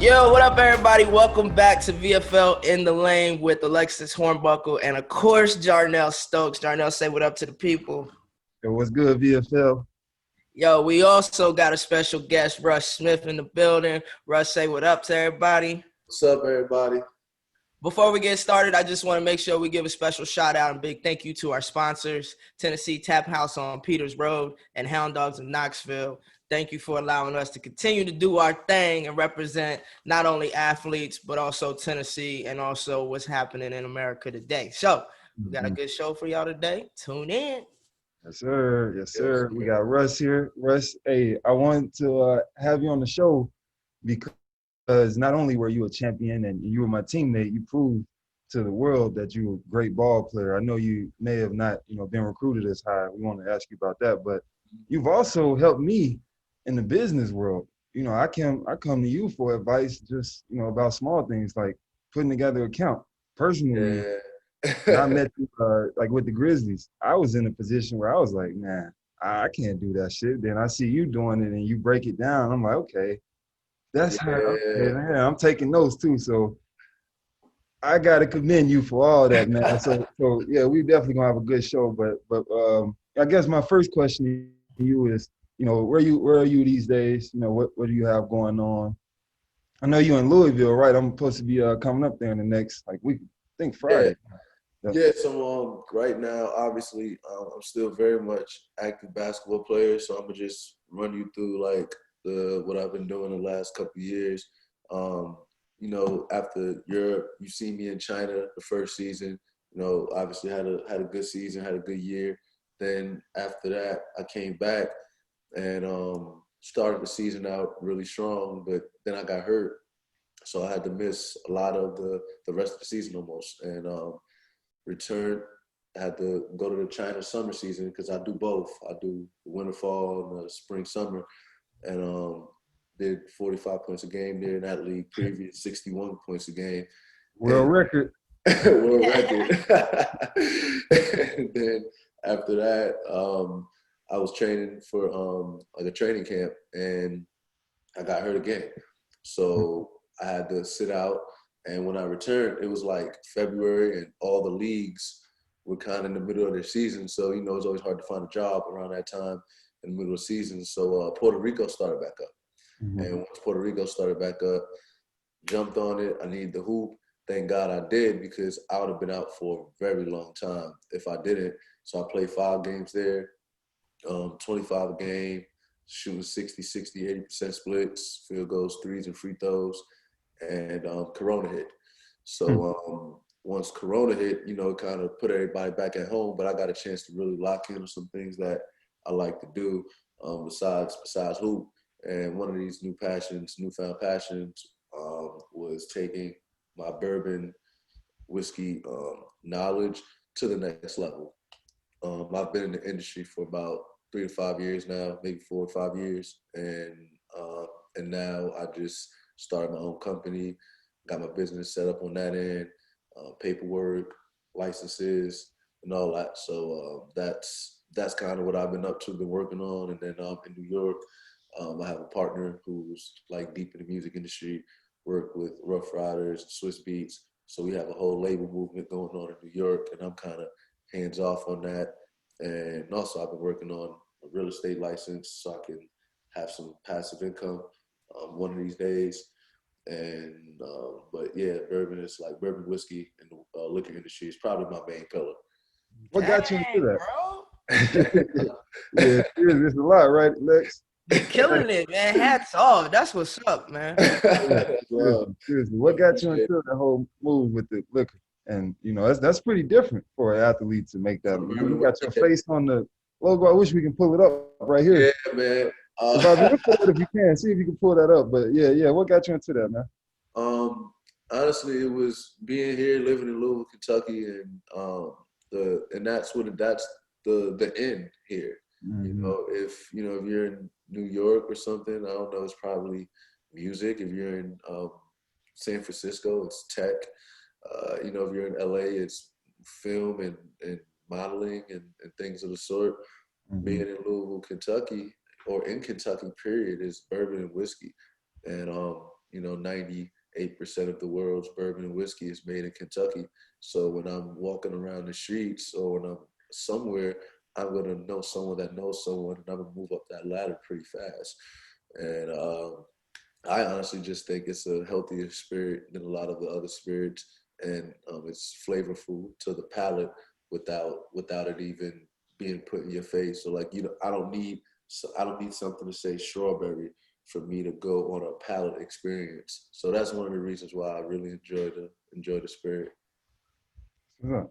Yo, what up, everybody? Welcome back to VFL in the Lane with Alexis Hornbuckle and, of course, Jarnell Stokes. Jarnell, say what up to the people. Yo, what's good, VFL? Yo, we also got a special guest, Russ Smith, in the building. Russ, say what up to everybody. What's up, everybody? Before we get started, I just want to make sure we give a special shout out and big thank you to our sponsors, Tennessee Tap House on Peters Road and Hound Dogs in Knoxville. Thank you for allowing us to continue to do our thing and represent not only athletes, but also Tennessee and also what's happening in America today. So we got a good show for y'all today. Tune in. Yes, sir. Yes, sir. We got Russ here. Russ, hey, I wanted to have you on the show because not only were you a champion and you were my teammate, you proved to the world that you're a great ball player. I know you may have not, been recruited as high. We want to ask you about that, but you've also helped me in the business world. I come to you for advice just, about small things like putting together an account. Personally, I met you like with the Grizzlies. I was in a position where I was like, man, I can't do that shit. Then I see you doing it and you break it down. I'm like, okay, that's how I'm taking notes too. So I gotta commend you for all that, man. So yeah, we definitely gonna have a good show. But I guess my first question to you is, where are you these days? What do you have going on? I know you're in Louisville, right? I'm supposed to be coming up there in the next week. I think Friday. Yeah. So right now, obviously, I'm still very much active basketball player. So I'm gonna just run you through what I've been doing the last couple of years. After Europe, you see me in China the first season. Obviously had a good season, had a good year. Then after that, I came back and started the season out really strong, but then I got hurt. So I had to miss a lot of the rest of the season almost. And returned, I had to go to the China summer season because I do both. I do the winter, fall, and the spring, summer. And did 45 points a game there in that league, previous 61 points a game. World record. World record. And then after that, I was training for a training camp, and I got hurt again. So I had to sit out. And when I returned, it was like February, and all the leagues were kind of in the middle of their season. So, it was always hard to find a job around that time in the middle of the season. So Puerto Rico started back up. Mm-hmm. And once Puerto Rico started back up, jumped on it. I needed the hoop. Thank God I did, because I would have been out for a very long time if I didn't. So I played 5 games there, 25 a game, shooting 60, 80% splits, field goals, threes, and free throws. And Corona hit. So once Corona hit, it kind of put everybody back at home, but I got a chance to really lock in on some things that I like to do besides hoop. And one of these newfound passions was taking my bourbon whiskey knowledge to the next level. I've been in the industry for about 3 to 5 years now, maybe 4 or 5 years. And now I just started my own company, got my business set up on that end, paperwork, licenses, and all that. So that's kind of what I've been up to, been working on. And then in New York, I have a partner who's deep in the music industry, work with Rough Riders, Swiss Beats. So we have a whole label movement going on in New York, and I'm kind of hands off on that. And also I've been working on a real estate license so I can have some passive income one of these days. And but yeah, bourbon is bourbon whiskey in the liquor industry is probably my main pillar. What got you into that, bro? Yeah, it's a lot, right, Lex? You're killing it, man. Hats off. That's what's up, man. Seriously. What got you into the whole move with the liquor? And that's pretty different for an athlete to make that. You got your face on the logo. I wish we can pull it up right here. Yeah, man. If you can, see if you can pull that up. But yeah. What got you into that, man? Honestly, it was being here, living in Louisville, Kentucky, and that's the end here. Mm-hmm. If you're in New York or something, I don't know, it's probably music. If you're in San Francisco, it's tech. If you're in LA, it's film and modeling and things of the sort. Mm-hmm. Being in Louisville, Kentucky, or in Kentucky, period, is bourbon and whiskey. And, 98% of the world's bourbon and whiskey is made in Kentucky. So when I'm walking around the streets or when I'm somewhere, I'm going to know someone that knows someone, and I'm going to move up that ladder pretty fast. And I honestly just think it's a healthier spirit than a lot of the other spirits, and it's flavorful to the palate without it even being put in your face. So like, I don't need something to say strawberry for me to go on a palate experience. So that's one of the reasons why I really enjoy the spirit. Yeah.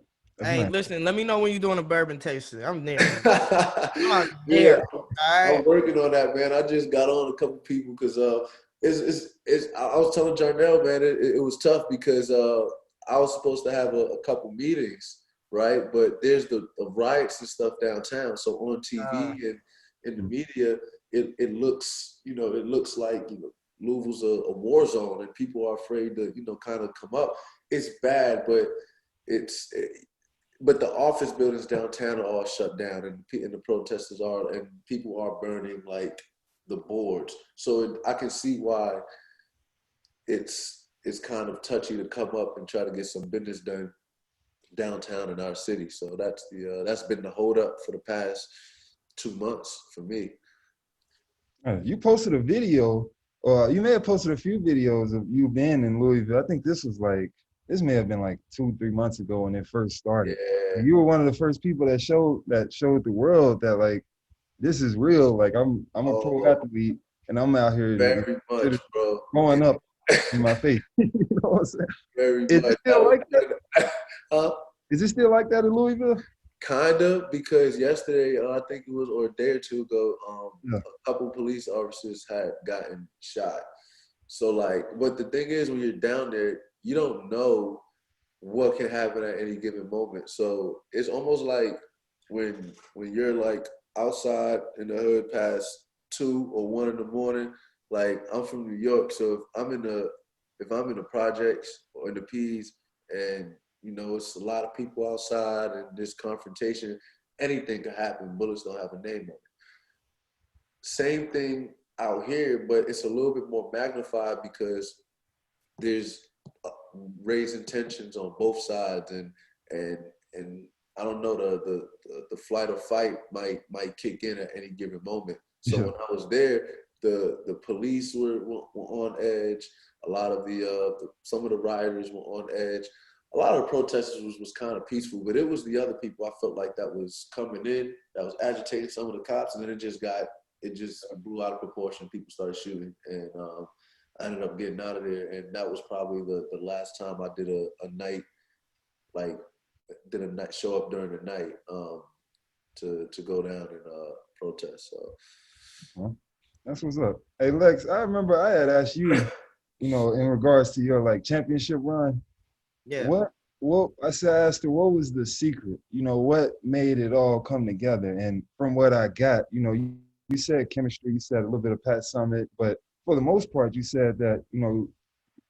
Hey, listen, let me know when you're doing a bourbon tasting. I'm there. I'm Yeah, there. All right. I'm working on that, man. I just got on a couple people because I was telling Jarnell, man, it was tough because I was supposed to have a couple meetings, right? But there's the riots and stuff downtown. So on TV and in the media, it looks like Louisville's a war zone, and people are afraid to kind of come up. It's bad, but but the office buildings downtown are all shut down, and the protesters and people are burning like the boards. So I can see why it's kind of touchy to come up and try to get some business done downtown in our city. So that's been the hold up for the past 2 months for me. You posted a video, or you may have posted a few videos of you being in Louisville. I think this may have been like 2-3 months ago when it first started. Yeah. You were one of the first people that showed the world that like this is real. Like I'm a pro athlete and I'm out here very much, bro. Going up in my face. You know what I'm saying? Very Is much. it still like that? Is it still like that in Louisville? Kind of, because yesterday, I think it was, or a day or two ago, a couple police officers had gotten shot. So like, but the thing is, when you're down there, you don't know what can happen at any given moment. So it's almost like when you're like outside in the hood past 2 or 1 in the morning. Like, I'm from New York, so if I'm in the projects or in the P's, and it's a lot of people outside and this confrontation, anything could happen. Bullets don't have a name on it. Same thing out here, but it's a little bit more magnified because there's raising tensions on both sides, and I don't know, the flight or fight might kick in at any given moment. So when I was there, the police were on edge. A lot of some of the rioters were on edge. A lot of the protesters was kind of peaceful, but it was the other people I felt like that was coming in, that was agitating some of the cops, and then it just blew out of proportion. People started shooting, and I ended up getting out of there. And that was probably the last time I did a night, show up during the night to go down and protest. So that's what's up. Hey Lex, I remember I had asked you, in regards to your like championship run. Yeah. What I asked her, what was the secret? What made it all come together? And from what I got, you said chemistry, you said a little bit of Pat Summitt, but for the most part, you said that,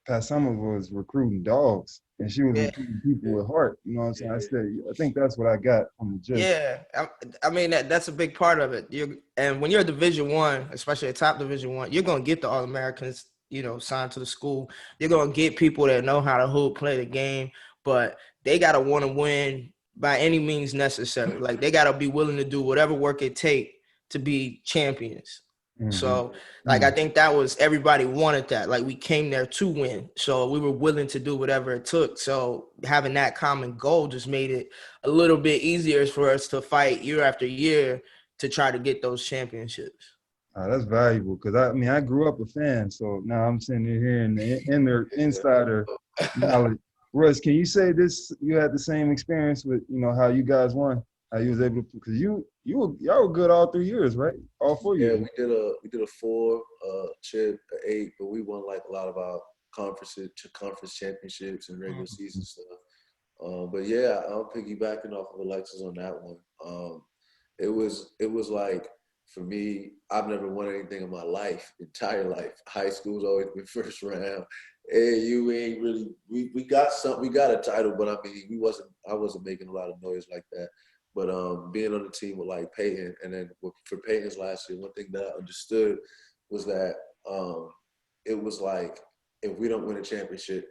Pat Summitt was recruiting dogs and she was recruiting people with heart. You know what I'm saying? I think that's what I got from the gist. Yeah. I mean, that's a big part of it. And when you're a Division I, especially a top Division I, you're going to get the All-Americans, signed to the school. You're going to get people that know how to hoop, play the game, but they got to want to win by any means necessary. Like, they got to be willing to do whatever work it takes to be champions. Mm-hmm. So, I think that was, everybody wanted that. Like, we came there to win. So we were willing to do whatever it took. So having that common goal just made it a little bit easier for us to fight year after year to try to get those championships. That's valuable, because I grew up a fan, so now I'm sitting here in the insider knowledge. Russ, can you say this? You had the same experience with how you guys won, how you was able to, because y'all were good all 3 years, right? All 4 years. Yeah, we did a 4 chip, 8, but we won like a lot of our conference championships and regular season stuff. But yeah, I'm piggybacking off of Alexis on that one. It was like, for me, I've never won anything in my entire life. High school's always been first round. AAU ain't really. We got a title, but I wasn't making a lot of noise like that. But being on the team with like Peyton, and then for Peyton's last year, one thing that I understood was that it was like if we don't win a championship,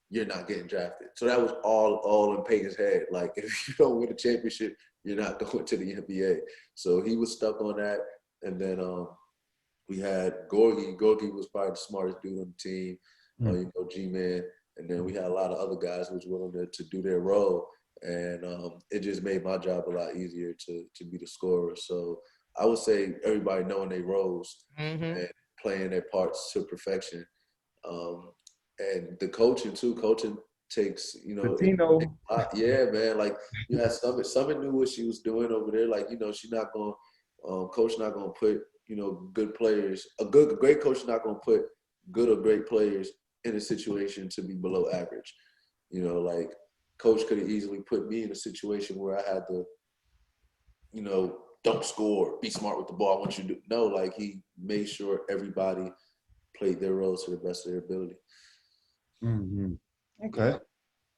you're not getting drafted. So that was all in Peyton's head. Like, if you don't win a championship, you're not going to the NBA. So he was stuck on that. And then we had Gorgie. Gorgie was probably the smartest dude on the team, G-Man. And then we had a lot of other guys who was willing to do their role. And it just made my job a lot easier to be the scorer. So I would say everybody knowing their roles and playing their parts to perfection. And the coaching too. Coaching takes, Patino. Yeah, man. Like, you had Summit knew what she was doing over there. Like, she's not going coach not going to put, good players. A great coach is not going to put good or great players in a situation to be below average. Like, coach could have easily put me in a situation where I had to, don't score, be smart with the ball. I want you to do. No, like, he made sure everybody played their roles to the best of their ability. Mm-hmm. Okay,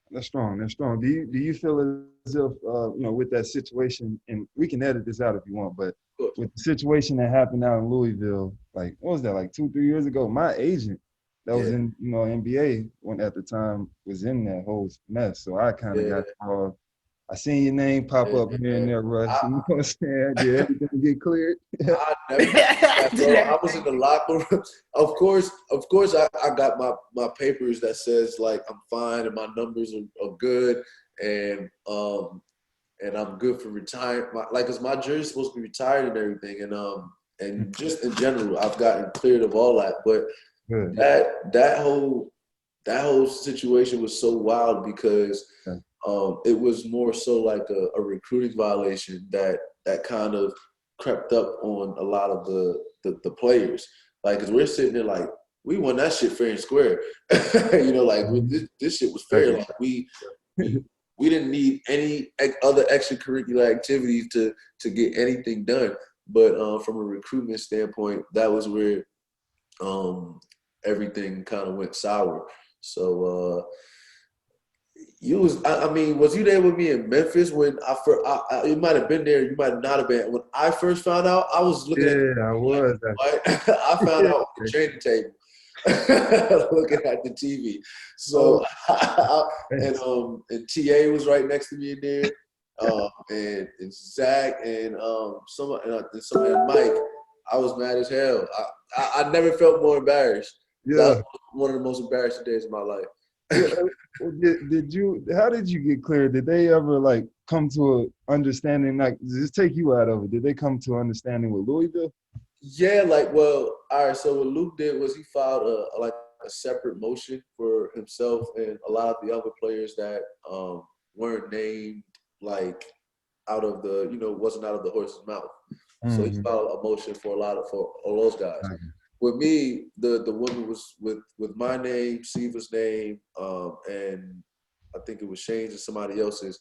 that's strong. That's strong. Do you feel as if with that situation, and we can edit this out if you want, but with the situation that happened out in Louisville, like, what was that, like 2-3 years ago? My agent that was in NBA when at the time was in that whole mess, so I kind of got called. I seen your name pop up here and there, Russ. You know what I'm saying? Did everything get cleared? I was in the locker room. Of course, I got my papers that says, like, I'm fine and my numbers are good, and I'm good for retiring. Cause my jersey's supposed to be retired and everything, and just in general, I've gotten cleared of all that. But that whole situation was so wild because. It was more so like a recruiting violation that kind of crept up on a lot of the players. Like, cause we're sitting there like, we won that shit fair and square. This shit was fair. Like, we didn't need any other extracurricular activities to get anything done. But from a recruitment standpoint, that was where everything kind of went sour. So was you there with me in Memphis when you might have been there, you might not have been. When I first found out, I was looking I was. I found out on the training table, looking at the TV. So, and TA was right next to me in there, and Zach and and Mike. I was mad as hell. I never felt more embarrassed. Yeah. That was one of the most embarrassing days of my life. How did you get cleared? Did they ever like come to an understanding? Like, just take you out of it. Did they come to an understanding with Louisville? Yeah, all right. So what Luke did was he filed a separate motion for himself and a lot of the other players that weren't named, like, out of the wasn't out of the horse's mouth. So he filed a motion for all those guys. With me, the woman was with my name, Siva's name, and I think it was Shane's and somebody else's.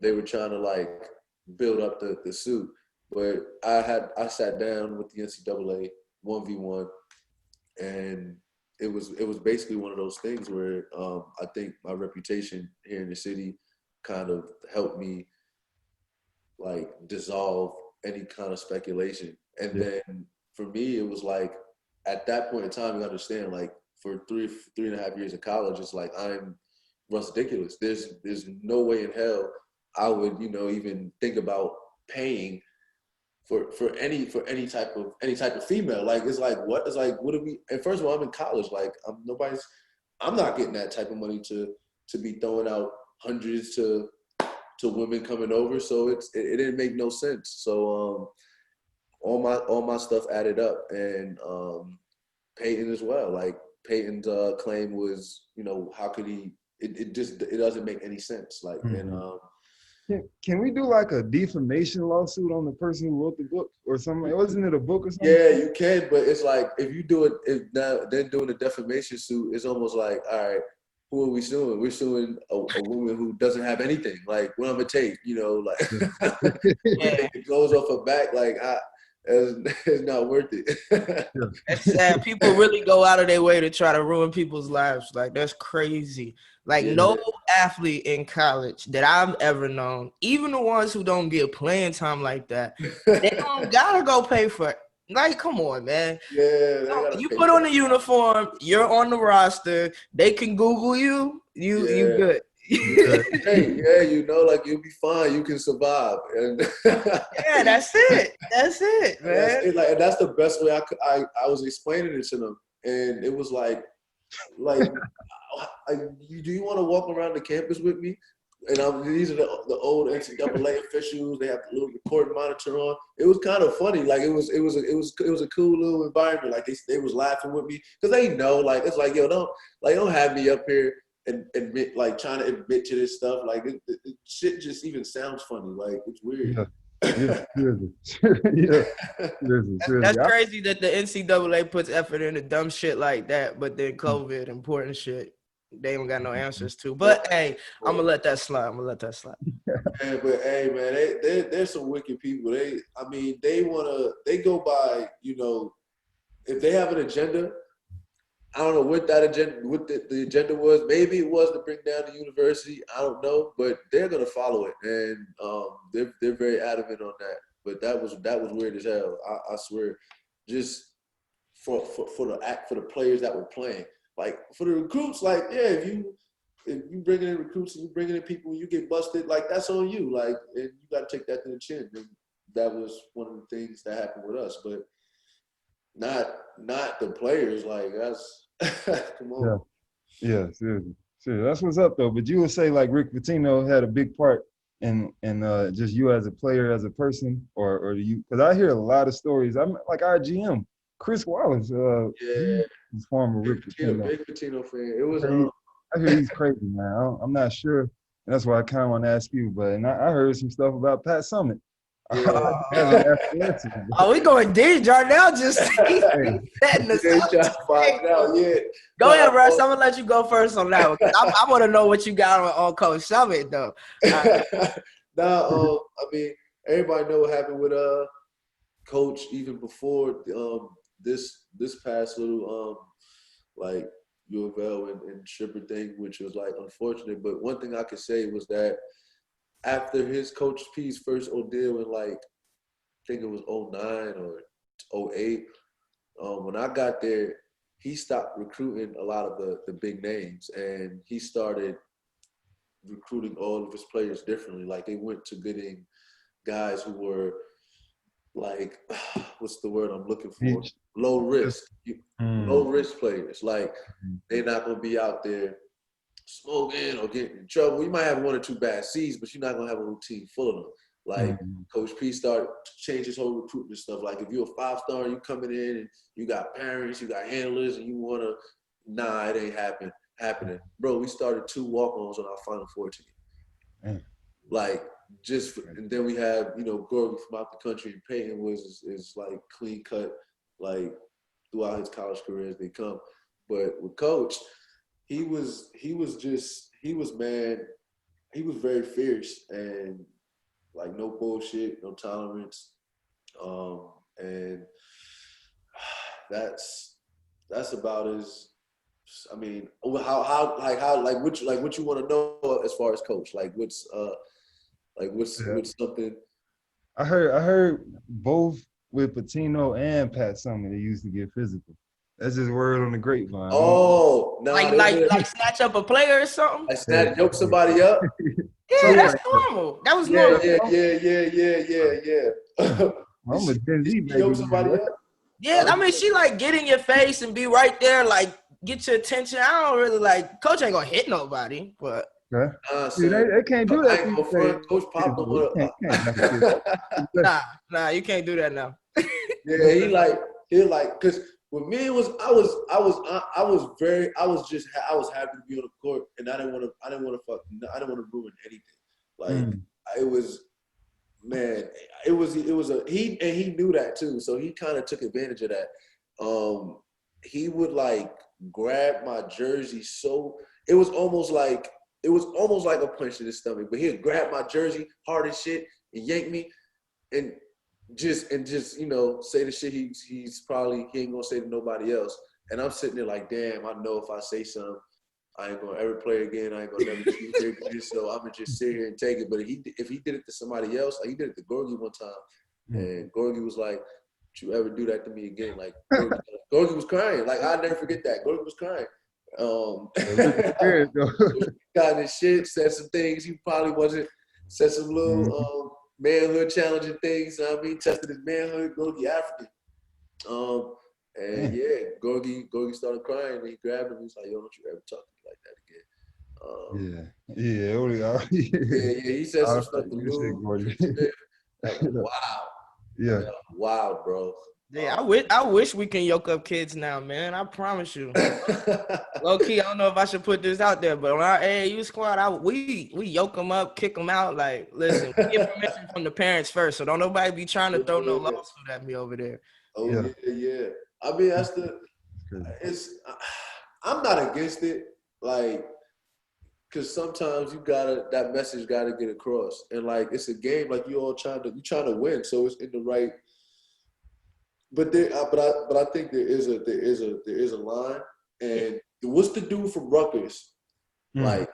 They were trying to, like, build up the suit. But I sat down with the NCAA 1v1, and it was basically one of those things where I think my reputation here in the city kind of helped me, like, dissolve any kind of speculation. And then for me, it was like, at that point in time, you understand, like, for 3.5 years of college, it's like, I'm Russ ridiculous. There's no way in hell I would, even think about paying for any type of female. Like, it's like, what? It's like, what do we? And first of all, I'm in college. Like, I'm not getting that type of money to be throwing out hundreds to women coming over. So it didn't make no sense. So all my stuff added up, and Peyton as well. Like, Peyton's claim was, how could he? It doesn't make any sense. Like, and can we do like a defamation lawsuit on the person who wrote the book or something? Wasn't it a book or something? Yeah, you can, but it's like, if you do it, then doing a defamation suit, it's almost like, all right, who are we suing? We're suing a woman who doesn't have anything. Like, what I'm gonna take, like, it goes off her back, like, it's not worth it. It's sad. People really go out of their way to try to ruin people's lives. Like, that's crazy. Like, no athlete in college that I've ever known, even the ones who don't get playing time like that, they don't gotta go pay for Like, come on, man. Yeah, they No, gotta you pay put for on the uniform, you're on the roster. They can Google you. You Yeah. good. Hey, yeah, like you'll be fine. You can survive, and Yeah, that's it. That's it, and that's man. it. Like, and that's the best way I was explaining it to them, and it was like, do you want to walk around the campus with me? And these are the old NCAA officials. They have the little recording monitor on. It was kind of funny. Like it was a cool little environment. Like they was laughing with me because they know. Like it's like, yo, don't have me up here and admit, like trying to admit to this stuff. Like it shit just even sounds funny. Like it's weird. Yeah, seriously. That's crazy that the NCAA puts effort into dumb shit like that, but then COVID, important shit, they don't got no answers to. But hey, I'm gonna let that slide. Man, but hey, man, they're some wicked people. They go by, if they have an agenda. I don't know what that agenda, what the agenda was. Maybe it was to bring down the university. I don't know, but they're gonna follow it, and they're very adamant on that. But that was weird as hell. I swear, just for the players that were playing, like for the recruits, like yeah, if you bringing in recruits and you bringing in people, you get busted, like that's on you, like, and you got to take that to the chin. And that was one of the things that happened with us, but. Not the players, like that's come on. Yeah, seriously. That's what's up though. But you would say like Rick Patino had a big part in just you as a player, as a person, or you? Because I hear a lot of stories. I'm like our GM, Chris Wallace. He's former Rick Patino. Big Patino fan. It was. I hear he's crazy, man. I'm not sure. And that's why I kind of want to ask you. But I heard some stuff about Pat Summit. Yeah. We going deep. Jarnell just setting the Go ahead, Russ. I'm gonna let you go first on that one. I want to know what you got on Coach Summit, though. I mean, everybody know what happened with Coach even before this past little like UFL and stripper thing, which was like unfortunate. But one thing I could say was that. After his Coach P's first ordeal in like, I think it was 09 or 08, when I got there, he stopped recruiting a lot of the big names, and he started recruiting all of his players differently. Like they went to getting guys who were like, what's the word I'm looking for? Low risk players. Like they're not gonna be out there smoking or getting in trouble. You might have one or two bad C's, but you're not gonna have a whole team full of them. Like Coach P started to change his whole recruitment stuff. Like if you're a 5-star, you coming in and you got parents, you got handlers, and you wanna, it ain't happening. Bro, we started 2 walk-ons on our Final Four team. Like and then we have, Gorgie from out the country, and Peyton is like clean cut, like throughout his college career as they come. But with Coach, he was very fierce and like no bullshit, no tolerance. And that's about as, I mean, what you want to know as far as Coach, like what's something. I heard both with Patino and Pat Summit, they used to get physical. That's just word on the grapevine. Oh, no. Like snatch up a player or something? Like yoke somebody up? Yeah, that's normal. That was normal. Yeah. I'm a Gen Z baby. Yoke somebody up? Yeah, I mean, she like get in your face and be right there, like get your attention. I don't really like, Coach ain't gonna hit nobody, but. Dude, they can't do that. Coach Pop Nah, you can't do that now. Yeah, he like, cause with me it was I was happy to be on the court, and I didn't want to ruin anything. Like it was, man, he knew that too, so he kind of took advantage of that. He would like grab my jersey, so it was almost like a punch to the stomach, but he'd grab my jersey hard as shit and yank me and just say the shit he ain't gonna say to nobody else. And I'm sitting there like, damn, I know if I say something, I ain't gonna ever play again. I ain't gonna never be here again. So I'm gonna just sit here and take it. But if he did it to somebody else, like he did it to Gorgie one time, and Gorgie was like, you ever do that to me again. Like, Gorgie was crying. Like, I'll never forget that. Gorgie was crying. Got in his shit, said some things he probably wasn't, said some little manhood challenging things. You know what I mean? Tested his manhood. Gorgie African. And Gorgie started crying, and he grabbed him. He was like, "Yo, don't you ever talk to me like that again." He said some stuff to Lou. Like, wow. Yeah. Wow, bro. Yeah, I wish we can yoke up kids now, man. I promise you. Low key, I don't know if I should put this out there, but on our AAU squad, we yoke them up, kick them out. Like, listen, we get permission from the parents first, so don't nobody be trying to throw no lawsuit at me over there. Oh yeah. I mean, I'm not against it, like, because sometimes that message gotta get across, and like it's a game, like you trying to win, so it's in the right. But I think there is a line, and what's the dude from Rutgers? Like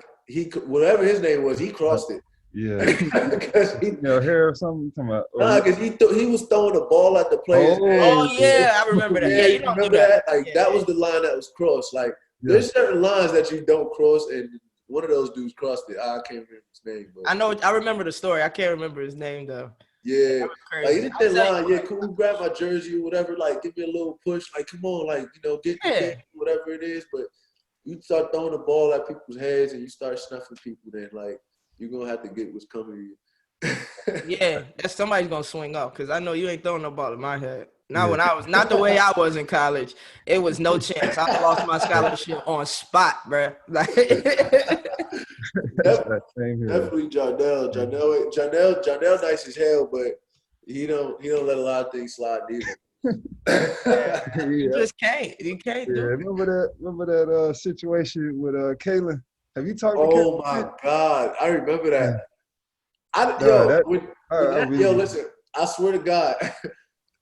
whatever his name was, he crossed it. Yeah, because hair or something. Because he was throwing the ball at the players. Oh yeah, I remember that. Yeah, you don't remember that? Like that was the line that was crossed. Like there's certain lines that you don't cross, and one of those dudes crossed it. I can't remember his name. But. I remember the story. I can't remember his name though. Yeah, like he did that line. Yeah, cool. Grab my jersey or whatever. Like, give me a little push. Like, come on, like get whatever it is. But you start throwing the ball at people's heads and you start snuffing people. Then like you're gonna have to get what's coming to you. Yeah, somebody's gonna swing up because I know you ain't throwing no ball at my head. Not when I was, not the way I was in college. It was no chance. I lost my scholarship on spot, bro. Like, definitely Jarnell. Jarnell nice as hell, but he don't let a lot of things slide either. You just can't. You can't do it. Remember that situation with Kayla? Have you talked to Kayla? Oh my God, I remember that. Listen, I swear to God.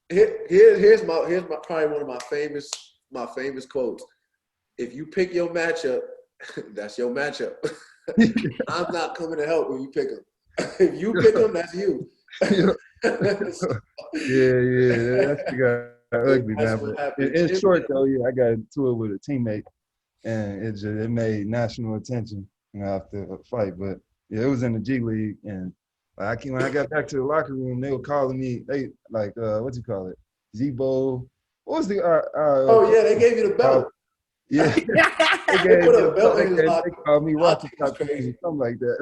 Here's probably one of my famous quotes. If you pick your matchup, that's your matchup. I'm not coming to help when you pick them. If you pick them, that's you. That's got ugly, man. In short, though, I got into it with a teammate, and it made national attention after a fight. But it was in the G League, and when I got back to the locker room, they were calling me. They like what you call it, Zebo. What was the? They gave you the belt. Yeah, they put a belt in his locker. They called me Rocky Top, something like that.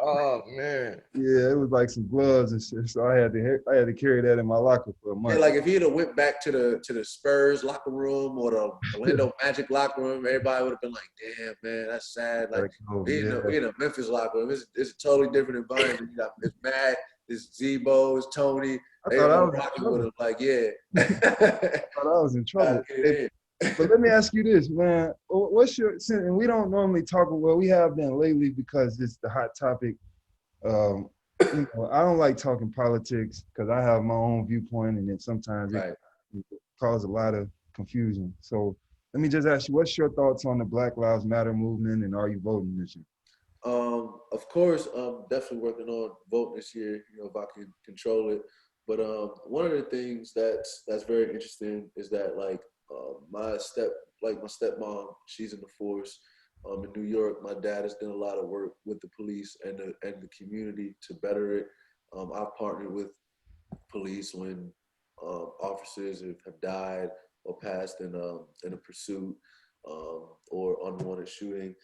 Oh man. Yeah, it was like some gloves and shit. So I had to carry that in my locker for a month. Yeah, like if he'd have went back to the Spurs locker room or the Orlando Magic locker room, everybody would have been like, "Damn, man, that's sad." Like we in a Memphis locker room, it's a totally different environment. It's Matt, it's Zebo, it's Tony. I thought I was rocking with him. Like, yeah. I thought I was in trouble. But let me ask you this, man. And we don't normally talk, well, we have been lately because it's the hot topic. I don't like talking politics because I have my own viewpoint, and then sometimes it causes a lot of confusion. So let me just ask you, what's your thoughts on the Black Lives Matter movement, and are you voting this year? Of course, I'm definitely working on voting this year, if I can control it. But one of the things that's very interesting is that my stepmom, she's in the force in New York. My dad has done a lot of work with the police and the community to better it. I've partnered with police when officers have died or passed in a pursuit or unwanted shooting.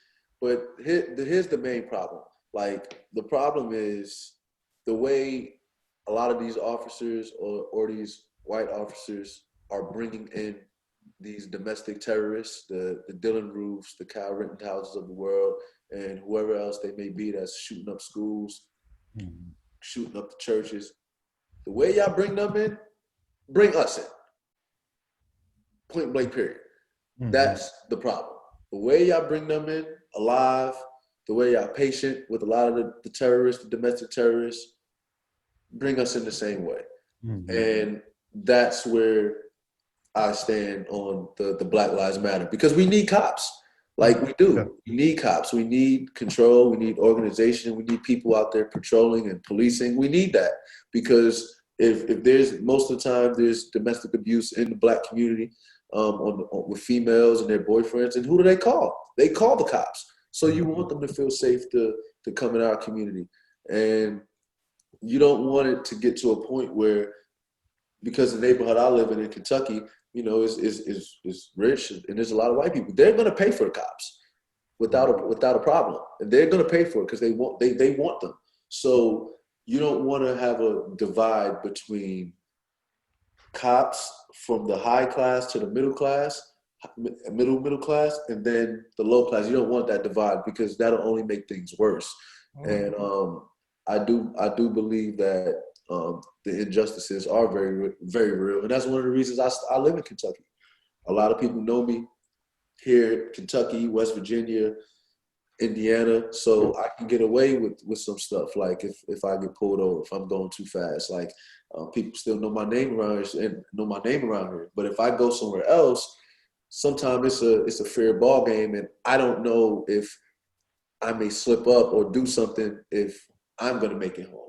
But here's the main problem. Like, the problem is the way a lot of these officers or these white officers are bringing in these domestic terrorists, the Dylan Roofs, the Kyle Rittenhouses of the world, and whoever else they may be that's shooting up schools, shooting up the churches. The way y'all bring them in, bring us in. Point blank, period. That's the problem. The way y'all bring them in alive, the way y'all patient with a lot of the terrorists, the domestic terrorists, bring us in the same way. And that's where I stand on the Black Lives Matter, because we need cops. Like, we do. We need cops. We need control. We need organization. We need people out there patrolling and policing. We need that, because if there's most of the time there's domestic abuse in the Black community with females and their boyfriends, and who do they call? They call the cops. So you want them to feel safe to come in our community, and you don't want it to get to a point where, because the neighborhood I live in Kentucky, you know, is rich and there's a lot of white people. They're going to pay for the cops without a problem, and they're going to pay for it because they want them. So you don't want to have a divide between cops from the high class to the middle class, middle class, and then the low class. You don't want that divide because that'll only make things worse. And I do believe that the injustices are very, very real, and that's one of the reasons I live in Kentucky. A lot of people know me here, Kentucky, West Virginia, Indiana, so I can get away with some stuff. Like if I get pulled over, if I'm going too fast, like people still know my name around here and know my name around here. But if I go somewhere else, sometimes it's a fair ball game, and I don't know if I may slip up or do something if I'm going to make it home.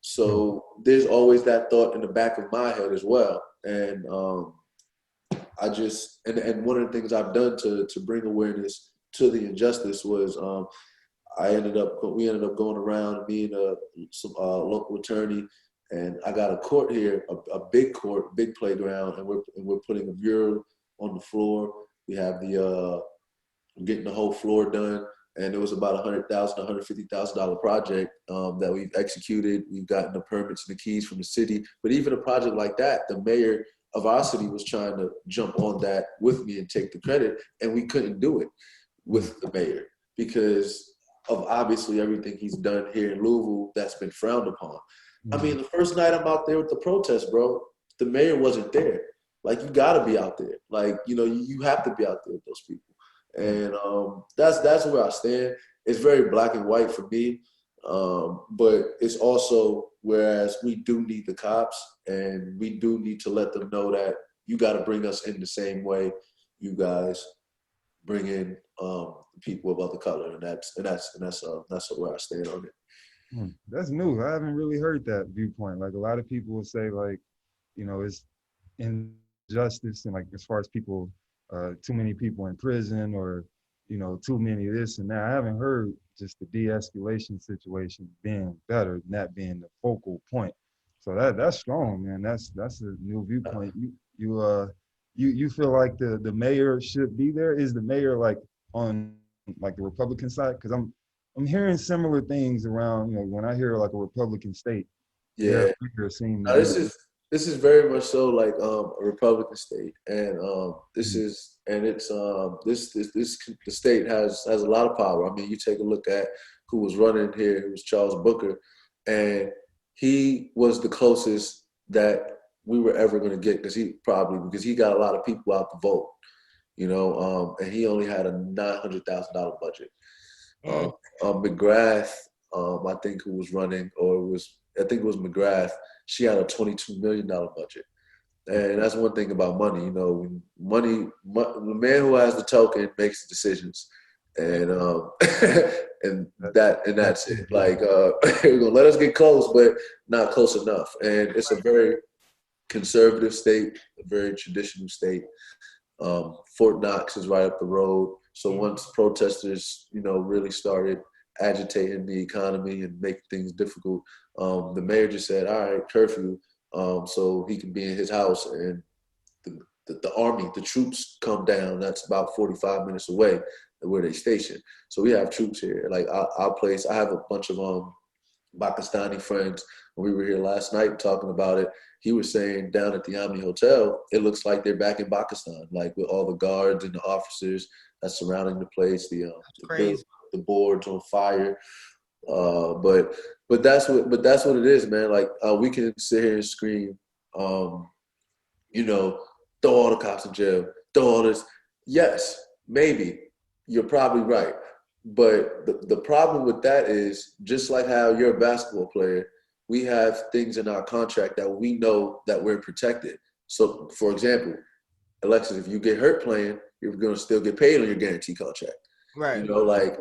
So there's always that thought in the back of my head as well. And I just and one of the things I've done to bring awareness to the injustice was we ended up going around, me and some local attorney, and I got a court here, a big court, big playground, and we're putting a mural on the floor. We have getting the whole floor done, and it was about $150,000 project that we've executed. We've gotten the permits and the keys from the city, but even a project like that, the mayor of our city was trying to jump on that with me and take the credit, and we couldn't do it with the mayor because of obviously everything he's done here in Louisville that's been frowned upon. I mean, the first night I'm out there with the protest, bro, the mayor wasn't there. Like, you gotta be out there. Like, you know, you have to be out there with those people. And that's where I stand. It's very black and white for me, but it's also, whereas we do need the cops and we do need to let them know that you got to bring us in the same way you guys bring in people of other color, and that's where I stand on it. That's new. I haven't really heard that viewpoint. Like, a lot of people will say, like, you know, it's injustice and, like, as far as people, too many people in prison, or, you know, too many this and that. I haven't heard just the de-escalation situation being better than that being the focal point. So that's strong, man. That's a new viewpoint. You feel like the mayor should be there? Is the mayor like on like the Republican side? Because I'm hearing similar things around, you know, when I hear like a Republican state. Yeah. This is very much so like a Republican state, and the state has a lot of power. I mean, you take a look at who was running here. It was Charles Booker, and he was the closest that we were ever going to get because he got a lot of people out to vote, you know, and he only had a $900,000 budget. McGrath, I think, who was running, I think it was McGrath. She had a $22 million budget. And that's one thing about money, you know, the man who has the token makes the decisions. And that's it. Like, we're gonna let us get close, but not close enough. And it's a very conservative state, a very traditional state. Fort Knox is right up the road. So once protesters, you know, really started agitating the economy and making things difficult, the mayor just said, all right, curfew, so he can be in his house, and the army, the troops come down. That's about 45 minutes away where they station. So we have troops here. Like our place, I have a bunch of Pakistani friends. When we were here last night talking about it, he was saying down at the Army Hotel, it looks like they're back in Pakistan, like with all the guards and the officers that's surrounding the place, the boards on fire. But that's what it is, man. Like, we can sit here and scream, you know, throw all the cops in jail, throw all this. Yes, maybe. You're probably right. But the problem with that is, just like how you're a basketball player, we have things in our contract that we know that we're protected. So, for example, Alexis, if you get hurt playing, you're going to still get paid on your guarantee contract. Right. You know, like,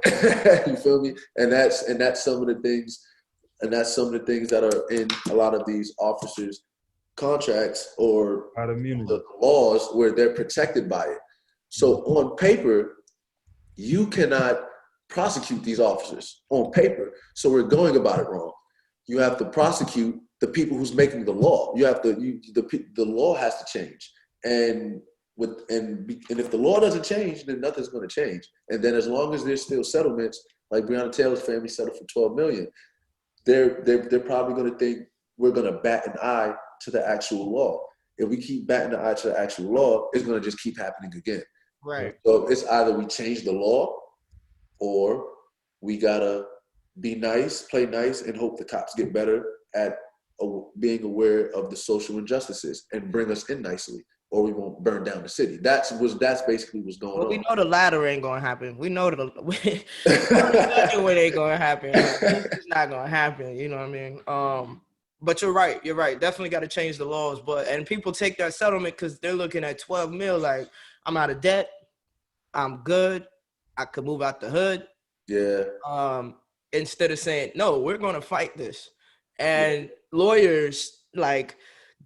you feel me? And that's some of the things And that's some of the things that are in a lot of these officers' contracts or the laws where they're protected by it. So on paper, you cannot prosecute these officers on paper. So we're going about it wrong. You have to prosecute the people who's making the law. The law has to change. And if the law doesn't change, then nothing's going to change. And then as long as there's still settlements, like Breonna Taylor's family settled for $12 million, they're probably going to think we're going to bat an eye to the actual law. If we keep batting the eye to the actual law, it's going to just keep happening again. Right. So it's either we change the law or we got to be nice, play nice, and hope the cops get better at being aware of the social injustices and bring us in nicely, or we won't burn down the city. That's basically what's going on. We know the latter ain't gonna happen. We know the second one ain't gonna happen. It's not gonna happen. You know what I mean? But you're right. You're right. Definitely got to change the laws. And people take that settlement because they're looking at 12 mil. Like, I'm out of debt. I'm good. I could move out the hood. Yeah. Instead of saying, no, we're gonna fight this. And lawyers, like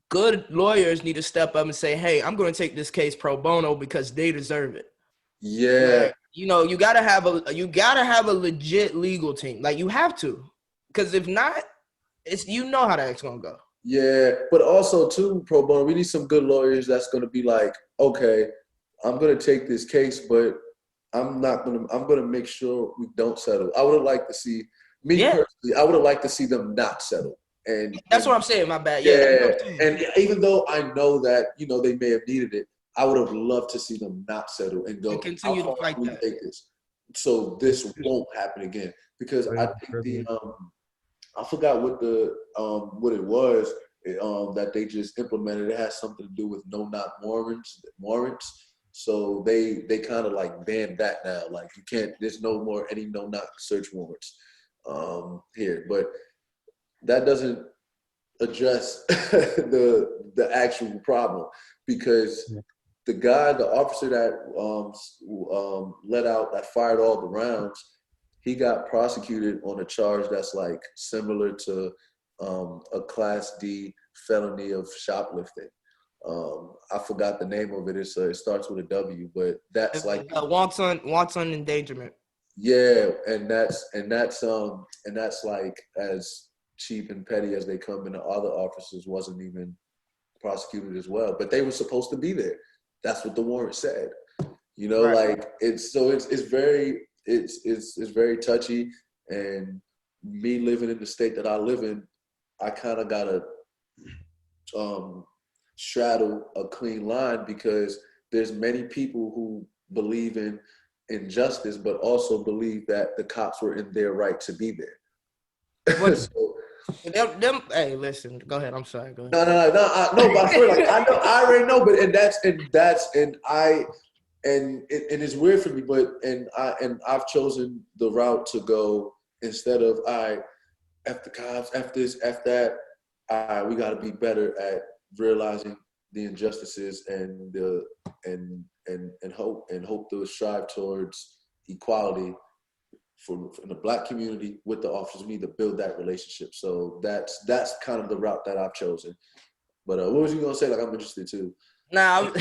good lawyers, need to step up and say, hey, I'm going to take this case pro bono because they deserve it. Yeah. Like, you know, you gotta have a legit legal team. Like, you have to, because if not, it's, you know how that's gonna go. Yeah, but also too, pro bono, we need some good lawyers that's gonna be like, okay, I'm gonna take this case, but I'm gonna make sure we don't settle. I would have liked to see personally, I would have liked to see them not settle. And that's what I'm saying, my bad. Yeah. And even though I know that, you know, they may have needed it, I would have loved to see them not settle and go, and continue to fight that. Take this so this won't happen again. Because I think I forgot what it was that they just implemented. It has something to do with no-knock warrants. So they kind of like banned that now. Like, you can't, there's no more any no-knock search warrants here. But that doesn't address the actual problem, because the officer that that fired all the rounds, he got prosecuted on a charge that's like similar to a Class D felony of shoplifting. I forgot the name of it. It starts with a W, but that's like wanton endangerment. Yeah, and that's like as cheap and petty as they come, and the other officers wasn't even prosecuted as well, but they were supposed to be there. That's what the warrant said. You know, right. Like it's very touchy. And me living in the state that I live in, I kind of gotta straddle a clean line, because there's many people who believe in injustice, but also believe that the cops were in their right to be there. Hey, listen. Go ahead. I'm sorry. Go ahead. No. But I feel like I already know. But it's weird for me. But I've chosen the route to go, instead of F the cops, F this, F that. We got to be better at realizing the injustices and hope to strive towards equality for the Black community with the officers. We need to build that relationship. So that's kind of the route that I've chosen. But what was you gonna say? Like, I'm interested too. Nah,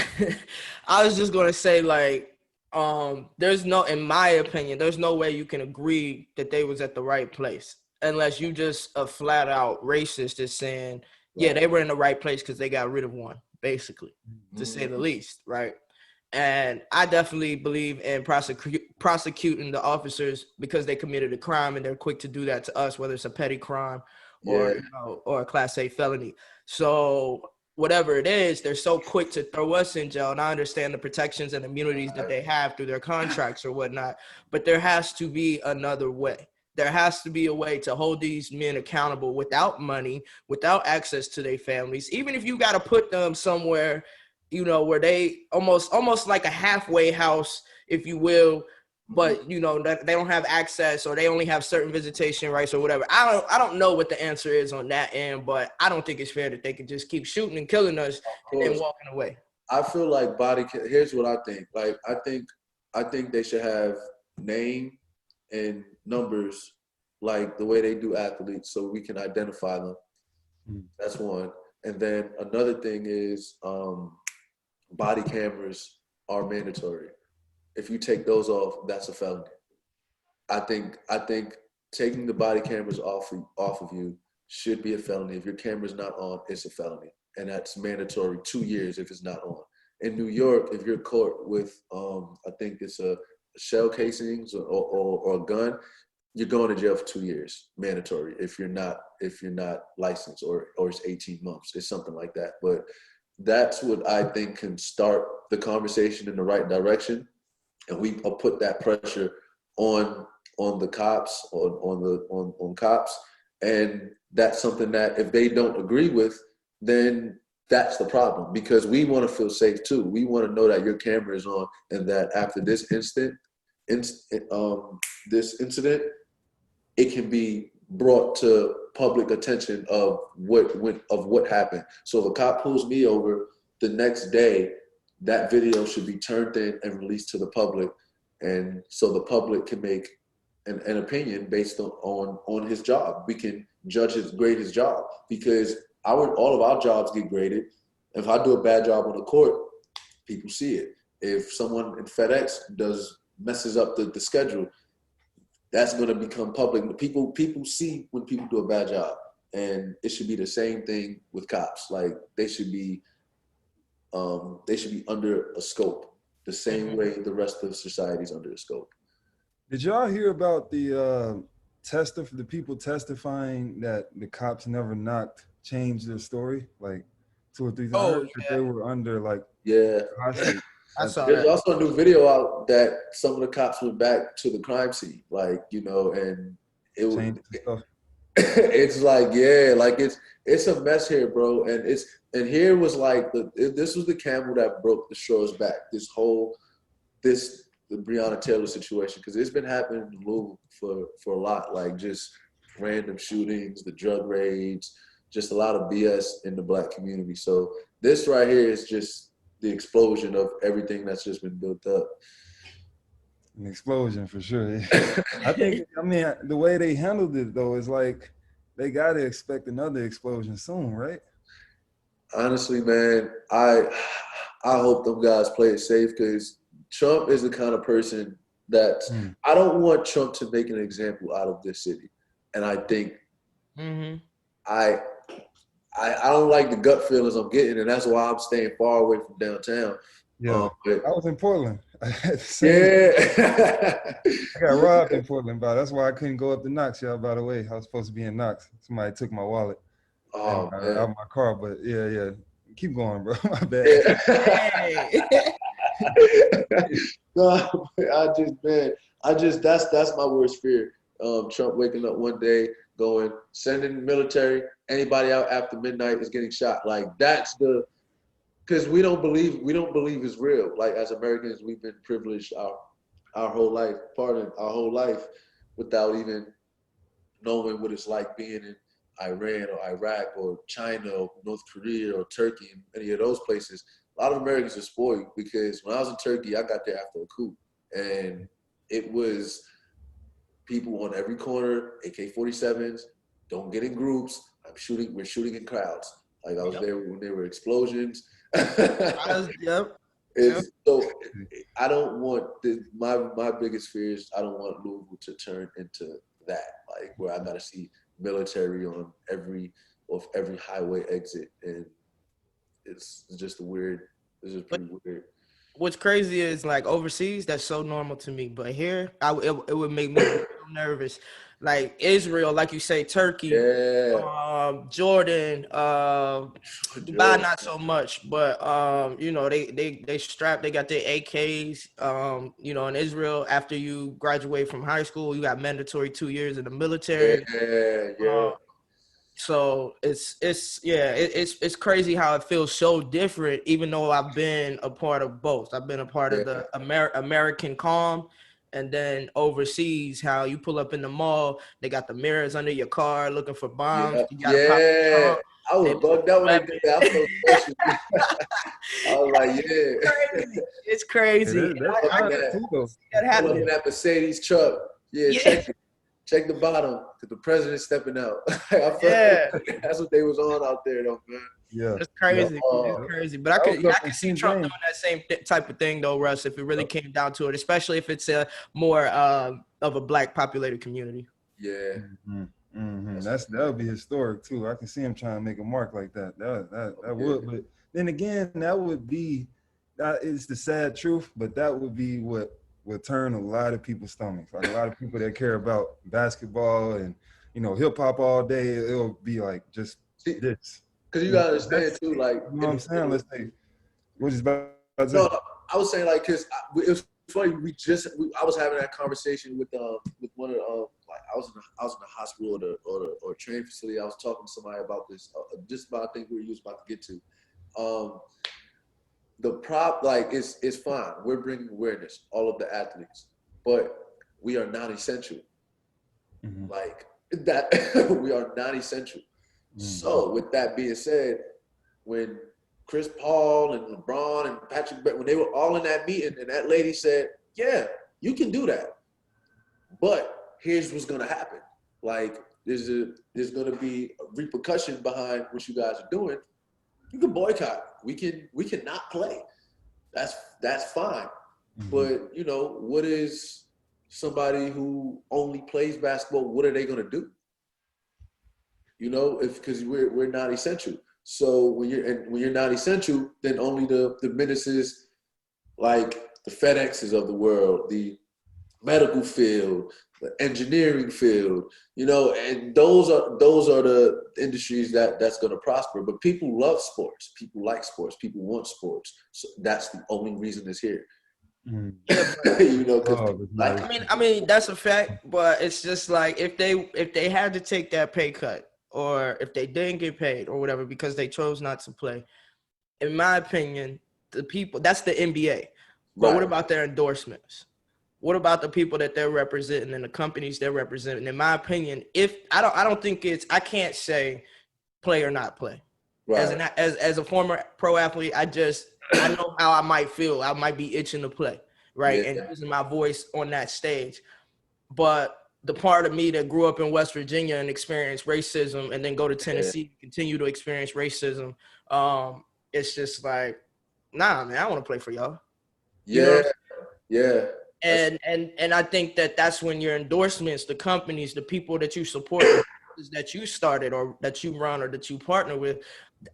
I was just gonna say, like, in my opinion, there's no way you can agree that they was at the right place unless you just a flat out racist just saying, yeah, they were in the right place because they got rid of one, basically, to say the least, right? And I definitely believe in prosecuting the officers because they committed a crime, and they're quick to do that to us, whether it's a petty crime or or a Class A felony. So whatever it is, they're so quick to throw us in jail. And I understand the protections and immunities that they have through their contracts or whatnot, but there has to be another way. There has to be a way to hold these men accountable without money, without access to their families. Even if you got to put them somewhere, you know, where they almost like a halfway house, if you will, but you know that they don't have access, or they only have certain visitation rights or whatever. I don't know what the answer is on that end, but I don't think it's fair that they could just keep shooting and killing us and then walking away. I feel like here's what I think. Like, I think they should have name and numbers like the way they do athletes, so we can identify them. That's one. And then another thing is body cameras are mandatory. If you take those off, that's a felony. I think taking the body cameras off of you should be a felony. If your camera's not on, it's a felony. And that's mandatory 2 years if it's not on. In New York, if you're caught with, I think it's a shell casings or a gun, you're going to jail for 2 years, mandatory. If you're not licensed or it's 18 months, it's something like that. But that's what I think can start the conversation in the right direction, and we put that pressure on the cops, on cops, and that's something that if they don't agree with, then that's the problem, because we want to feel safe too. We want to know that your camera is on, and that after this incident, it can be brought to public attention of what happened. So if a cop pulls me over, the next day, that video should be turned in and released to the public, and so the public can make an opinion based on his job. We can grade his job, because all of our jobs get graded. If I do a bad job on the court, people see it. If someone in FedEx messes up the schedule, that's going to become public. People see when people do a bad job, and it should be the same thing with cops. Like they should be under a scope the same way the rest of society is under a scope. Did y'all hear about the people testifying that the cops never changed their story like 2 or 3 times? I heard that they were under hostage. I saw There's that. also a new video out that some of the cops went back to the crime scene, and it was. It's like, it's a mess here, bro, and here was like this was the camel that broke the straw's back. The Breonna Taylor situation, because it's been happening in Louisville for a lot, like just random shootings, the drug raids, just a lot of BS in the Black community. So this right here is just the explosion of everything that's just been built up. An explosion for sure. The way they handled it though is like they gotta expect another explosion soon, right? Honestly, man, I hope them guys play it safe, because Trump is the kind of person that I don't want Trump to make an example out of this city. And I think I don't like the gut feelings I'm getting, and that's why I'm staying far away from downtown. Yeah, I was in Portland. I got robbed in Portland, that's why I couldn't go up to Knox, y'all, by the way. I was supposed to be in Knox. Somebody took my wallet out of my car, but yeah. Keep going, bro. My bad. No, that's my worst fear. Trump waking up one day sending military, anybody out after midnight is getting shot. Like because we don't believe it's real. Like as Americans, we've been privileged our whole life, without even knowing what it's like being in Iran or Iraq or China or North Korea or Turkey and any of those places. A lot of Americans are spoiled, because when I was in Turkey, I got there after a coup, and it was people on every corner, AK-47s, don't get in groups. We're shooting in crowds. Like I was there when there were explosions. So I don't want my biggest fear is I don't want Louisville to turn into that, like where I gotta see military on every highway exit, and it's just pretty weird. What's crazy is like overseas, that's so normal to me, but here it would make me so nervous. Like Israel, like you say, Turkey, Jordan, Dubai, not so much, but they strapped, they got their AKs. In Israel, after you graduate from high school, you got mandatory 2 years in the military. So it's crazy how it feels so different, even though I've been a part of both. I've been a part of the American calm, and then overseas, how you pull up in the mall, they got the mirrors under your car looking for bombs. You gotta pop the trunk. I was bugged out when they did that. I felt special. I was like, it's crazy. That Mercedes truck. Check it. check the bottom, because the president's stepping out. I felt like that's what they was on out there, though, man. Yeah, it's crazy. Yeah. It's crazy. But I could see Trump doing that same type of thing, though, Russ, if it really came down to it, especially if it's a more of a black populated community. Yeah. That would be historic too. I can see him trying to make a mark like that. That would. But then again, that would be. It's the sad truth, but that would be what would turn a lot of people's stomachs. Like a lot of people that care about basketball and hip hop all day, it'll be like just this. Because you gotta understand too, like you know what I'm saying. Let's say we're just about to say. No, I was saying like because it was funny. I was having that conversation with one of like I was in the hospital or training facility. I was talking to somebody about this, just about I think we were about to get to. The prop, like, it's fine. We're bringing awareness, all of the athletes, but we are not essential. Like that, we are not essential. So with that being said, when Chris Paul and LeBron and Patrick, when they were all in that meeting, and that lady said, "Yeah, you can do that, but here's what's gonna happen. Like, there's gonna be a repercussion behind what you guys are doing. You can boycott. We can not play. That's fine. But what is somebody who only plays basketball? What are they gonna do? Because we're not essential. So when you're not essential, then only the ministers, like the FedExes of the world, the medical field, the engineering field, and those are the industries that's going to prosper. But people love sports. People like sports. People want sports. So that's the only reason it's here. I mean that's a fact. But it's just like if they had to take that pay cut, or if they didn't get paid or whatever because they chose not to play, in my opinion, the people, that's the NBA. But what about their endorsements? What about the people that they're representing and the companies they're representing? In my opinion, I can't say play or not play. Right. As a former pro athlete, I know how I might feel. I might be itching to play, right? And using my voice on that stage. But the part of me that grew up in West Virginia and experienced racism and then go to Tennessee, continue to experience racism, it's just like, nah, man, I want to play for y'all. And I think that's when your endorsements, the companies, the people that you support, that you started or that you run or that you partner with,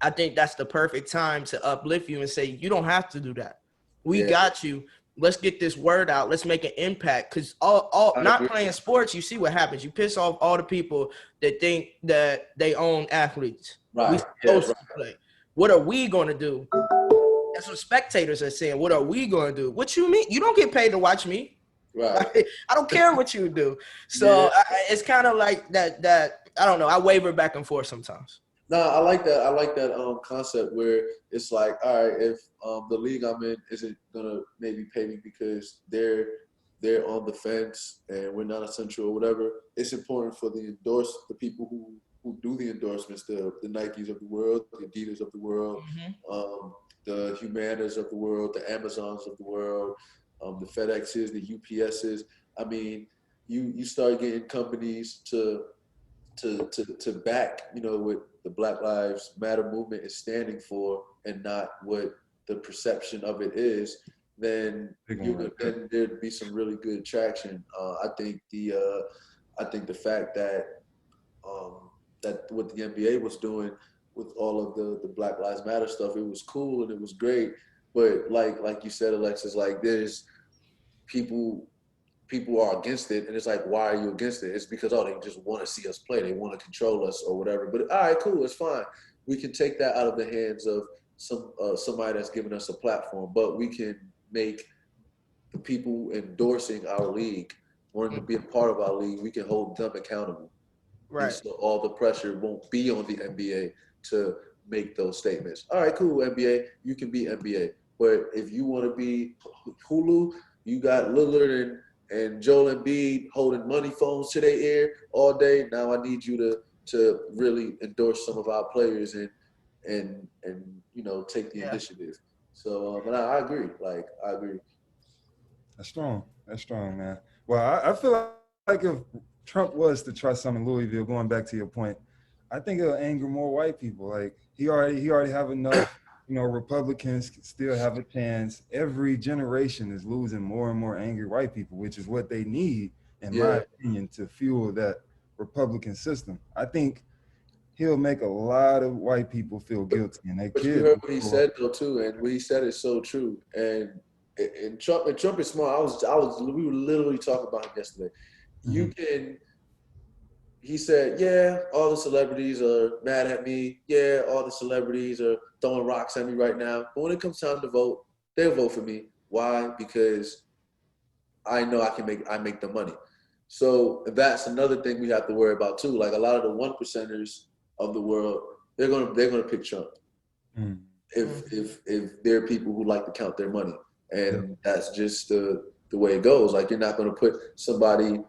I think that's the perfect time to uplift you and say, you don't have to do that. We got you. Let's get this word out. Let's make an impact. Because all not playing sports, you see what happens. You piss off all the people that think that they own athletes. Right. We're supposed to play. What are we going to do? That's what spectators are saying. What are we going to do? What you mean? You don't get paid to watch me. Right. Like, I don't care what you do. So it's kind of like that. I don't know. I waver back and forth sometimes. No, I like that. I like that concept where it's like, all right, if the league I'm in isn't gonna maybe pay me because they're on the fence and we're not essential or whatever, it's important for the people who do the endorsements, the Nikes of the world, the Adidas of the world, the Humanas of the world, the Amazons of the world, the FedExes, the UPSs. I mean, you start getting companies to back, what the Black Lives Matter movement is standing for and not what the perception of it is, then there'd be some really good traction. I think the fact that what the NBA was doing with all of the Black Lives Matter stuff, it was cool and it was great. But like you said, Alexis, like there's people are against it, and it's like, why are you against it? It's because, they just want to see us play. They want to control us or whatever. But all right, cool, it's fine. We can take that out of the hands of somebody that's giving us a platform, but we can make the people endorsing our league, wanting to be a part of our league, we can hold them accountable. Right. And so all the pressure won't be on the NBA to make those statements. All right, cool, NBA, you can be NBA. But if you want to be Hulu, you got Lillard and Joel Embiid holding money phones to their ear all day. Now I need you to really endorse some of our players and take the initiative. So, but I agree. That's strong. That's strong, man. Well, I feel like if Trump was to try something in Louisville, going back to your point, I think it'll anger more white people. Like he already have enough, Republicans still have a chance. Every generation is losing more and more angry white people, which is what they need, in my opinion, to fuel that Republican system. I think he'll make a lot of white people feel guilty, and they But you kids. heard what he said though too, and what he said is so true. And Trump is smart. We were literally talking about him yesterday. You can. He said, yeah, all the celebrities are mad at me. Yeah, all the celebrities are throwing rocks at me right now. But when it comes time to vote, they'll vote for me. Why? Because I know I make the money. So that's another thing we have to worry about too. Like a lot of the 1%ers of the world, they're gonna pick Trump. If there are people who like to count their money. And that's just the way it goes. Like you're not gonna put somebody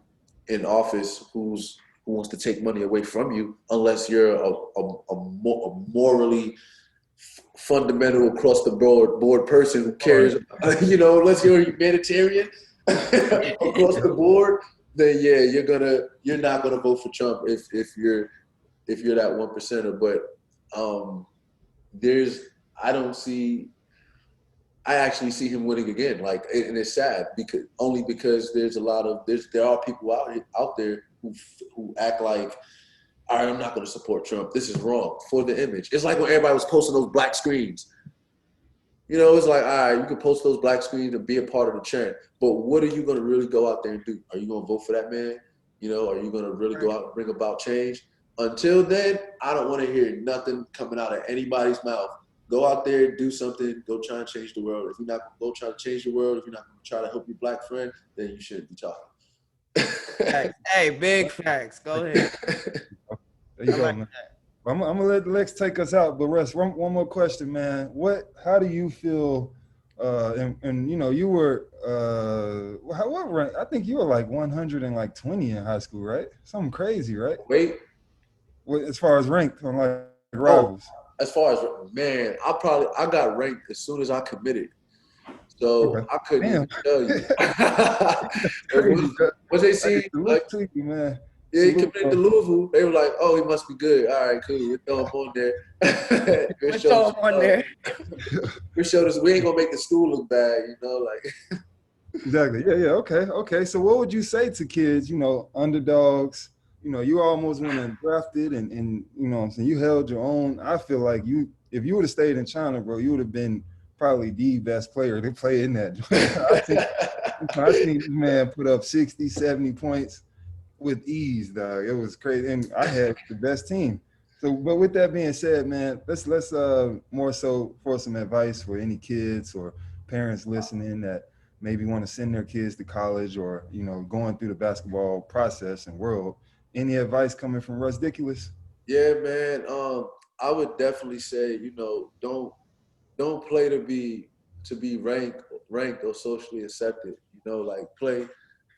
in office who wants to take money away from you unless you're a morally fundamental across the board person who cares, unless you're a humanitarian across the board, then yeah, you're not gonna vote for Trump if you're that 1%er. But I actually see him winning again. Like, and it's sad because there are people out there who act like, all right, I'm not going to support Trump. This is wrong for the image. It's like when everybody was posting those black screens. It's like, all right, you can post those black screens and be a part of the trend. But what are you going to really go out there and do? Are you going to vote for that man? Are you going to really go out and bring about change? Until then, I don't want to hear nothing coming out of anybody's mouth. Go out there, do something, go try and change the world. If you're not going to go try to change the world, if you're not going to try to help your black friend, then you shouldn't be talking. Hey, big facts. Go ahead. There you go, man. I'm gonna let Lex take us out, but Russ, one more question, man. How do you feel? And you were what rank? I think you were like 120 in high school, right? Something crazy, right? Wait. As far as ranked on like rivals. As far as man, I got ranked as soon as I committed. So I couldn't even tell you. What they see, like, man. Yeah, he committed to Louisville. They were like, "Oh, he must be good. All right, cool. We'll throw him on there. We'll throw him on there. We showed us we ain't gonna make the school look bad, like." Exactly. Yeah. Okay. So, what would you say to kids? Underdogs. You almost went undrafted, and what I'm saying, you held your own. I feel like if you would have stayed in China, bro, you would have been probably the best player to play in that. I seen this man put up 60, 70 points with ease, dog. It was crazy, and I had the best team. So, but with that being said, man, let's more so for some advice for any kids or parents listening that maybe want to send their kids to college or going through the basketball process and world. Any advice coming from Russ Dickulous? Yeah, man. I would definitely say, don't play to be ranked or socially accepted. Like play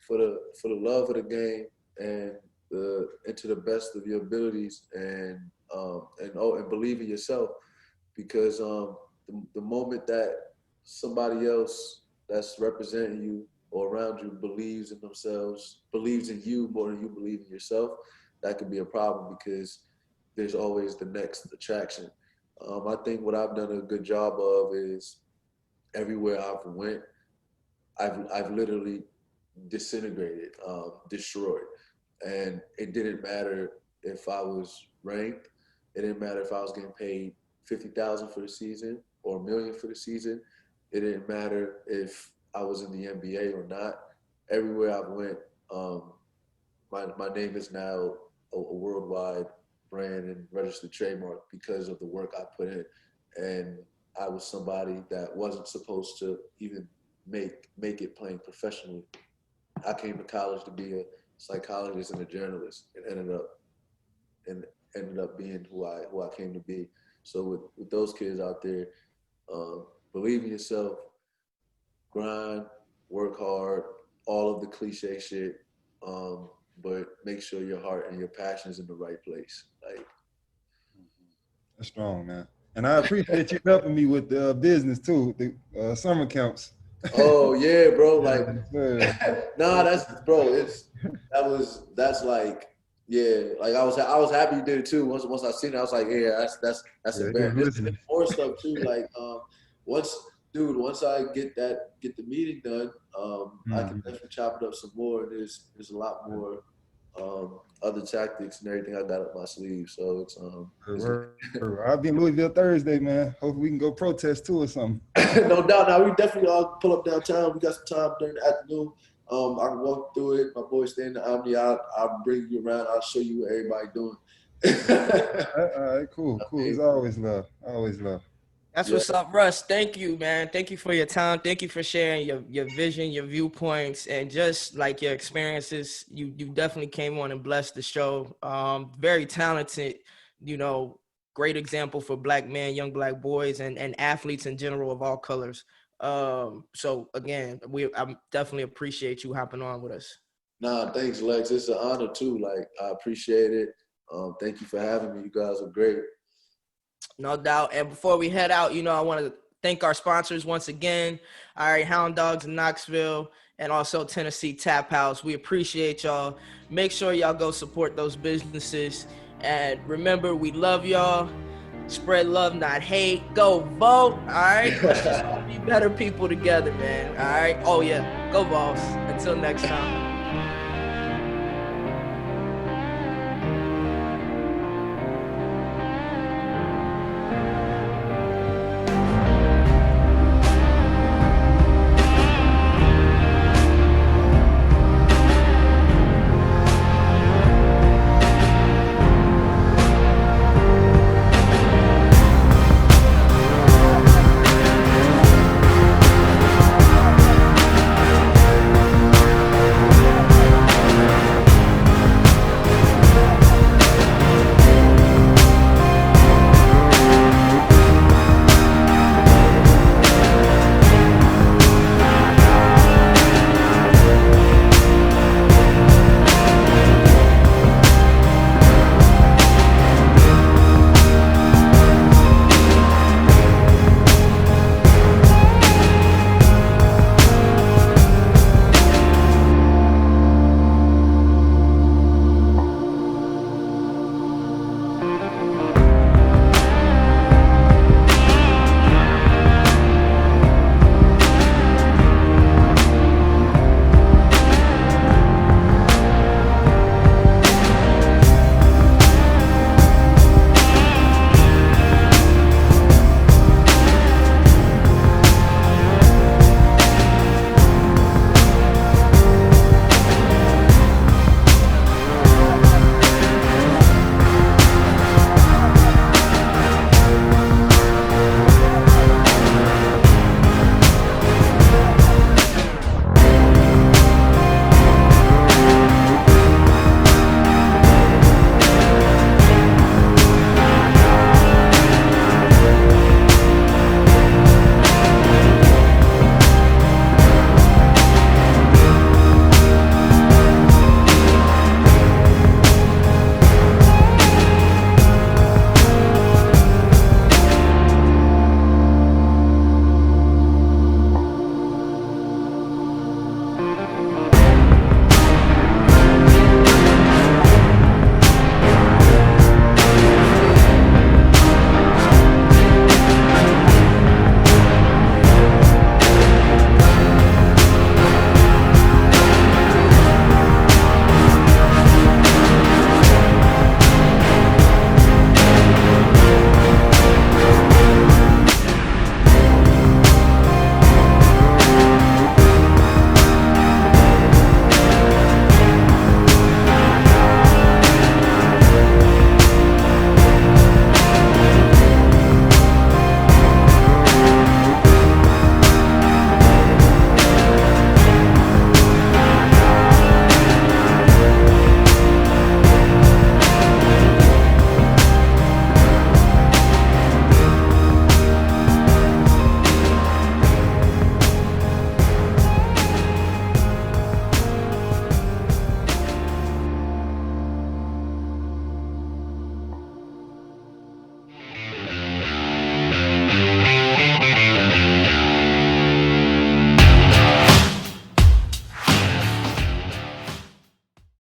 for the love of the game and to the best of your abilities and believe in yourself, because the moment that somebody else that's representing you or around you believes in themselves, believes in you more than you believe in yourself, that could be a problem because there's always the next attraction. I think what I've done a good job of is everywhere I've went, I've literally disintegrated, destroyed. And it didn't matter if I was ranked. It didn't matter if I was getting paid $50,000 for the season or $1 million for the season. It didn't matter if I was in the NBA or not. Everywhere I went, my name is now a worldwide brand and registered trademark because of the work I put in. And I was somebody that wasn't supposed to even make it playing professionally. I came to college to be a psychologist and a journalist, and ended up being who I came to be. So with those kids out there, believe in yourself, grind, work hard, all of the cliche shit, but make sure your heart and your passion is in the right place. Like, that's strong, man. And I appreciate you helping me with the business too, the summer camps. Oh yeah, bro. Like, Yes, nah, that's like, yeah. Like I was happy you did it too. Once I seen it, I was like, yeah, that's yeah, he was embarrassing. There's listening. more stuff too. Like, once, once I get the meeting done, I can Mhm. definitely chop it up some more. There's a lot more other tactics and everything I got up my sleeve. So it's I'll be in Louisville Thursday, man. Hope we can go protest too or something. no doubt. Now we definitely all pull up downtown. We got some time during the afternoon. I can walk through it. My boys stay in the Omni. I'll bring you around. I'll show you what everybody doing. All right, cool. It's always love. Always love. That's Yeah. what's up, Russ. Thank you, man. Thank you for your time. Thank you for sharing your vision, your viewpoints, and just like your experiences. You definitely came on and blessed the show. Very talented, you know, great example for black men, young black boys, and athletes in general of all colors. So again, I definitely appreciate you hopping on with us. Nah, thanks, Lex. It's an honor too. Like, I appreciate it. Thank you for having me. You guys are great. No doubt. And before we head out, you know, I want to thank our sponsors once again. All right, Hound Dogs in Knoxville and also Tennessee Tap House. We appreciate y'all. Make sure y'all go support those businesses. And remember, we love y'all. Spread love, not hate. Go vote. All right. Let's just all be better people together, man. All right. Oh, yeah. Go Vols. Until next time.